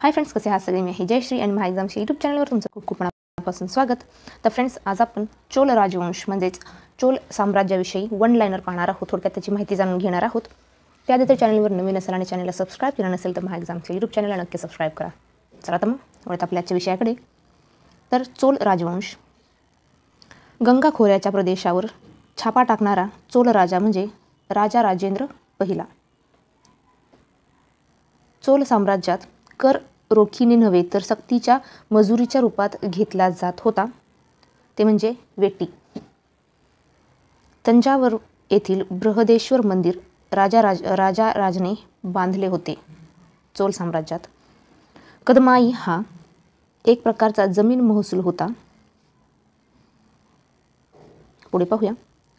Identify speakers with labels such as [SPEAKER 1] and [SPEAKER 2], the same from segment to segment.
[SPEAKER 1] Hi friends, कसे आहात सगळे? मी जयश्री आणि माझ्या एक्झामच्या यूट्यूब चॅनलवर तुमचं खूप खूप मनापासून स्वागत. तर फ्रेंड्स, आज आपण चोल राजवंश म्हणजेच चोल साम्राज्याविषयी वन लाईनर पाहणार आहोत. थोडक्यात त्याची माहिती जाणून घेणार आहोत. त्याआधी तर चॅनलवर नवीन असेल आणि चॅनलला सबस्क्राईब केलं नसेल तर माझ्या एक्झामच्या यूट्यूब चॅनलला नक्की सबस्क्राईब करा. चला तर मग वळत आपल्या आजच्या विषयाकडे. तर चोल राजवंश. गंगा खोऱ्याच्या प्रदेशावर छापा टाकणारा चोल राजा म्हणजे राजा राजेंद्र पहिला. चोल साम्राज्यात कर रोखीने नव्हे तर सक्तीच्या मजुरीच्या रूपात घेतला जात होता, ते म्हणजे वेटी. तंजावर येथील बृहदेश्वर मंदिर राजाने बांधले होते. चोल साम्राज्यात कदमाई हा एक प्रकारचा जमीन महसूल होता. पुढे पाहूया.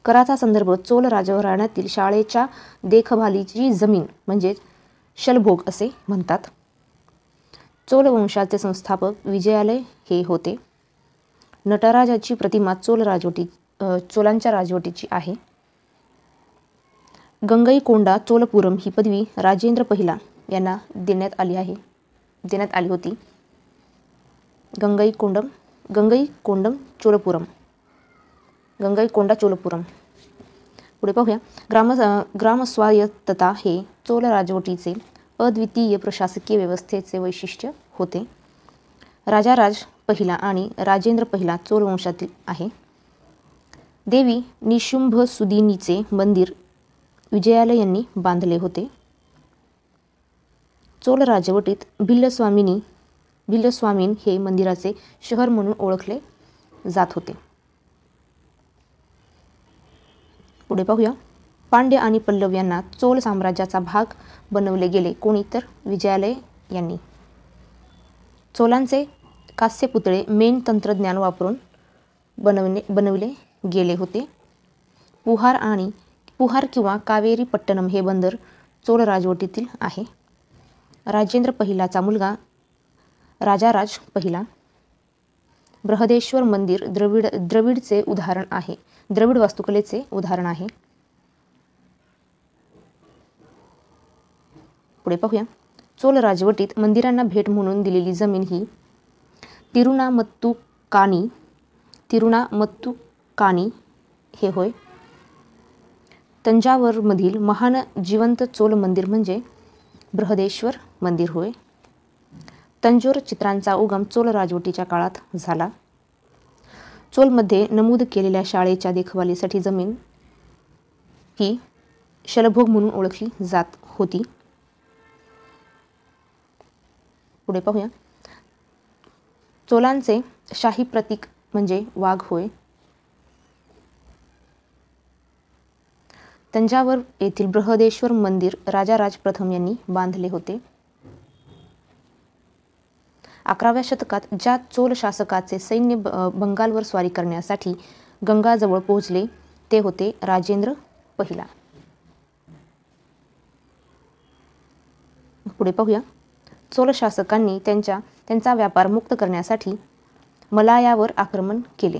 [SPEAKER 1] कराचा संदर्भ. चोल राजघराण्यातील शाळेच्या देखभालीची जमीन म्हणजे शलभोग असे म्हणतात. चोल वंशाचे संस्थापक विजयालय हे होते. नटराजाची प्रतिमा चोलांच्या राजवटीची आहे. गंगईकोंडा चोलपुरम ही पदवी राजेंद्र पहिला यांना देण्यात आली होती. गंगईकोंडा चोलपुरम. पुढे पाहूया. ग्रामस्वायत्तता हे चोल राजवटीचे अद्वितीय प्रशासकीय व्यवस्थेचे वैशिष्ट्य होते. राजाराज पहिला आणि राजेंद्र पहिला चोल वंशातील आहे. देवी निशुंभसुदिनीचे मंदिर विजयालय यांनी बांधले होते. चोल राजवटीत भिल्लस्वामीन हे मंदिराचे शहर म्हणून ओळखले जात होते. पुढे पाहूया. पांड्य आणि पल्लव यांना चोल साम्राज्याचा भाग बनवले गेले. कोणी तर विजयालय यांनी. चोलांचे कांस्य पुतळे मेण तंत्रज्ञान वापरून बनविले गेले होते. पुहार किंवा कावेरी पट्टणम हे बंदर चोल राजवटीतील आहे. राजेंद्र पहिलाचा मुलगा राजाराज पहिला. बृहदेश्वर मंदिर द्रविड वास्तुकलेचे उदाहरण आहे. पुढे पाहूया. चोल राजवटीत मंदिरांना भेट म्हणून दिलेली जमीन ही तिरुनामत्तुकानी हे होय. तंजावरमधील महान जिवंत चोल मंदिर म्हणजे बृहदेश्वर मंदिर होय. तंजोर चित्रांचा उगम चोल राजवटीच्या काळात झाला. चोलमध्ये नमूद केलेल्या शाळेच्या देखभालीसाठी जमीन ही शलभोग म्हणून ओळखली जात होती. पुढे पाहूया. चोलांचे शाही प्रतीक म्हणजे वाघ होय. तंजावर येथील बृहदेश्वर मंदिर राजाराज प्रथम यांनी बांधले होते. 11व्या शतकात ज्या चोल शासकाचे सैन्य बंगालवर स्वारी करण्यासाठी गंगाजवळ पोहोचले ते होते राजेंद्र पहिला. पुढे पाहूया. चोल शासकांनी त्यांचा व्यापार मुक्त करण्यासाठी मलायावर आक्रमण केले.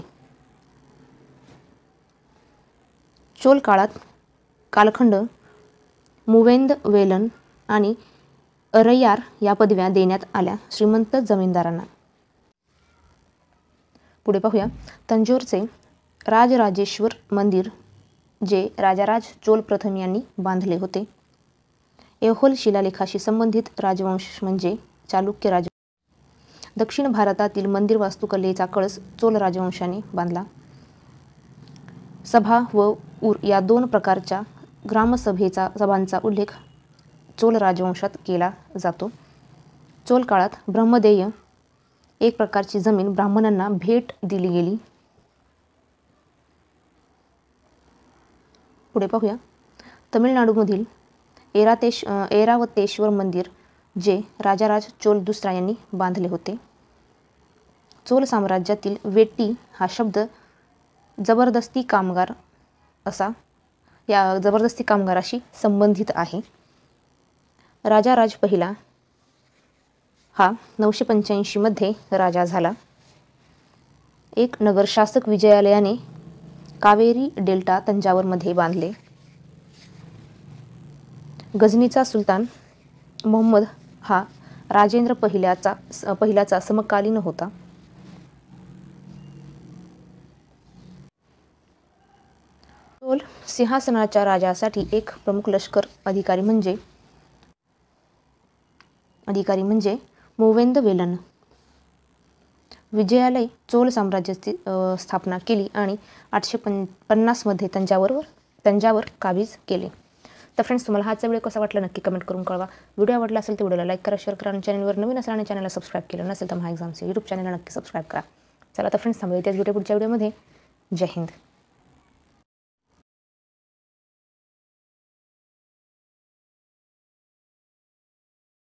[SPEAKER 1] चोल कालखंड मुवेंदवेलन आणि अरैयार या पदव्या देण्यात आल्या श्रीमंत जमीनदारांना. पुढे पाहूया. तंजोरचे राजराजेश्वर मंदिर जे राजाराज चोल प्रथम यांनी बांधले होते. ऐहोल शिलालेखाशी संबंधित राजवंश म्हणजे चालुक्य राजवंश. दक्षिण भारतातील मंदिर वास्तुकलेचा कळस चोल राजवंशाने बांधला. सभा व उर या दोन प्रकारच्या ग्रामसभांचा उल्लेख चोल राजवंशात केला जातो. चोल काळात ब्रह्मदेय एक प्रकारची जमीन ब्राह्मणांना भेट दिली गेली. पुढे पाहूया. तमिळनाडूमधील ऐरावतेश्वर मंदिर जे राजाराज चोल दुसरा यांनी बांधले होते. चोल साम्राज्यातील वेटी हा शब्द जबरदस्ती कामगाराशी संबंधित आहे. राजाराज पहिला हा 985 मध्ये राजा झाला. एक नगरशासक विजयालयाने कावेरी डेल्टा तंजावरमध्ये बांधले. गझनीचा सुलतान मोहम्मद हा राजेंद्र पहिल्याचा समकालीन होता. चोल सिंहासनाच्या राजासाठी एक प्रमुख लष्कर अधिकारी म्हणजे मोवेंदवेलन. विजयालय चोल साम्राज्याची स्थापना केली आणि 850 मध्ये तंजावर काबीज केले. तर फ्रेंड्स, तुम्हाला हाचा व्हिडिओ कसा वाटला नक्की कमेंट करून कळवा. व्हिडिओ आवडला असेल तर व्हिडिओला लाईक करा, शेअर करा आणि चॅनलवर नवीन असेल आणि चॅनलला सबस्क्राईब केलं नसेल तर महा एक्झाम्सचे यूट्यूब चॅनलला नक्की सबस्क्राईब करा. चला तर फ्रेंड्स, थांबूया त्याच पुढच्या व्हिडिओमध्ये. जय हिंद.